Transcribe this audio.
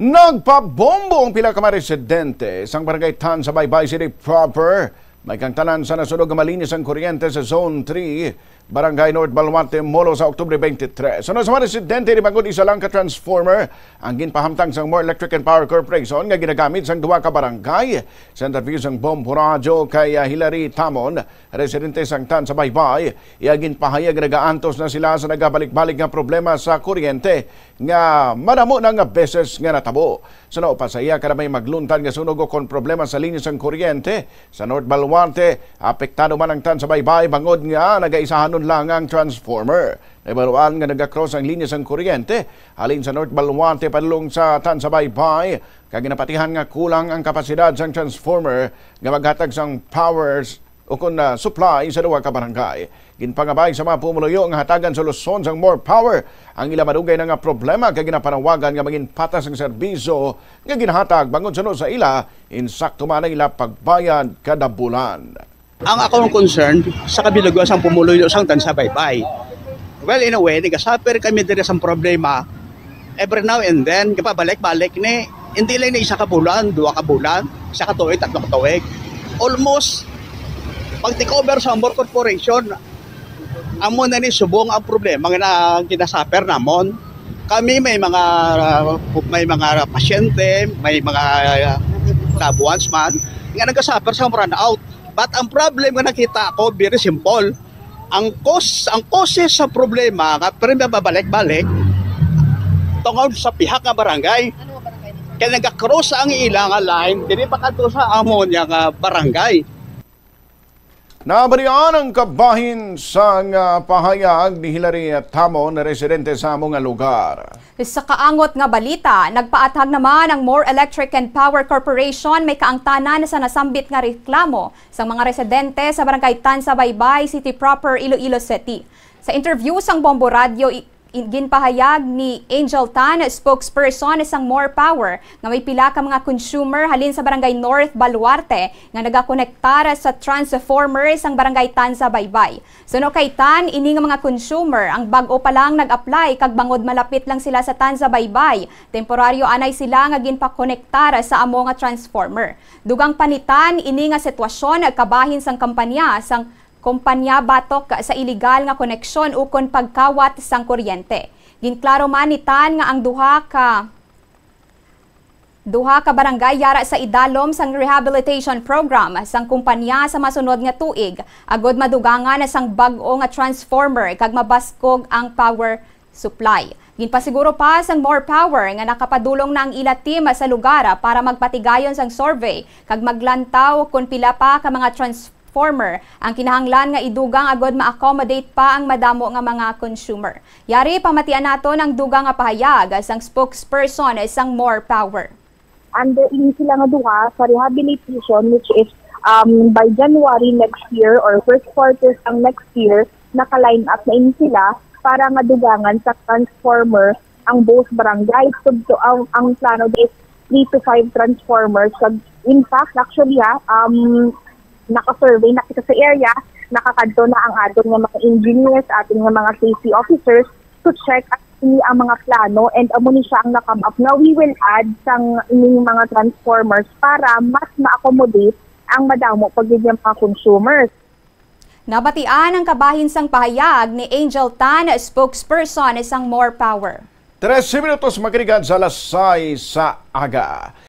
Nagpabombo ang pila ka mga residente sang barangay Tan sa Baybay City proper. May kang tanan sa nasunog nga malinis ang kuryente sa Zone 3, Barangay North Baluarte, Molo sa Oktubre 23. Sunod sa mga residente, ribangod isa lang ka transformer ang ginpahamtang sang More Electric and Power Corporation nga ginagamit sang duwa ka barangay. Sa interview sang Bombo Radio kay Hilary Tamon, residente sang Tan sa Baybay, iagin pahayag nagaantos na sila sa nagabalik-balik nga problema sa kuryente nga madamo na nga beses nga natabo. Sa naupasaya ka na may magluntan nga sunog o kon problema sa linis ang kuryente sa North Baluarte, apektado man ang Tan sa Baybay bangod nga nagaisahan lang ang transformer. Naibaruan nga nagakross ang linya sang kuryente halin sa North Baluarte padulong sa Tan sa Baybay. Kaginapatihan nga kulang ang kapasidad sang transformer nga maghatag sang powers o kung supply sa duwa ka barangay. Ginpangabay sa mga pumuluyo nga hatagan solusyon sang more power ang ila madugay na nga problema kay ginapanawagan nga maging patas ang serbisyo nga ginhatag bangod sa ila insakto man ang ila pagbayad kada bulan. Ang akong concern sa kabilagwas ang pumuluyo sang Tan sa Baybay. Well, in a way, nag-suffer kami dito sa problema. Every now and then, kapabalik-balik ni, hindi lang na isa ka bulan, dua ka bulan, isa ka tuwig, tatlo ka tuwig. Almost, pag take-over sa More Corporation, amo na ni subong ang problema na kinasuffer namon. Kami may mga pasyente, may mga loved ones man, nga nag-suffer sa run out. But ang problem na nakita ko, very simple. Ang causes sa problema, pero babalik-balik, tungkol sa pihak ng barangay. Ano ang barangay nito? Kaya nag-cross ang ilang line, dili pa kadto sa amon yang barangay. Nabarian ang kabahin sa pahayag ni Hilary Tamon na residente sa among lugar. Sa kaangot nga balita, nagpaathag naman ang More Electric and Power Corporation may kaangtanan sa nasambit nga reklamo sa mga residente sa Barangay Tan sa Baybay City proper, Iloilo City. Sa interview sang Bombo Radio, ginpahayag ni Angel Tan, spokesperson isang More Power, nga may pila ka mga consumer halin sa Barangay North Baluarte nga nagakonektar sa transformer sang Barangay Tan sa Baybay. Suno kay Tan, ini nga mga consumer ang bag-o pa lang nag-apply kag bangod malapit lang sila sa Tan sa Baybay. Temporaryo anay sila nga ginpakonektar sa amo nga transformer. Dugang panitan ini nga sitwasyon kabahin sang kumpanya batok sa iligal nga koneksyon ukon pagkawat sang kuryente. Ginklaro man ni Tan nga ang duha ka barangay yara sa idalom sang rehabilitation program sang kumpanya sa masunod nga tuig agod madugangan sang bag-o nga transformer kag mabaskog ang power supply. Ginpasiguro pa sang More Power nga nakapadulong na ang ila team sa lugar para magpatigayon sang survey kag maglantaw kung pila pa ka mga transformer ang kinahanglan nga idugang agod ma-accommodate pa ang madamo nga mga consumer. Yari pamatian nato ng dugang nga pahayag sang spokesperson sang More Power. Under ini sila nga duha sa rehabilitation which is by January next year or first quarter ang next year naka-line up na ini sila para nga dugangan sa transformer ang both barangay. So ang plano is 3 to 5 transformers. In fact, actually naka-survey na kita sa area, nakakadto na ang aton nga mga engineers, ating nga mga safety officers to check ang mga plano and amo ni siya ang nakam up na we will add sang ining mga transformers para mas ma-accommodate ang madamo pagdigyan mga consumers. Nabatian ang kabahin sang pahayag ni Angel Tan, spokesperson isang More Power. 13 minutos magkarigan sa alas 6 sa aga.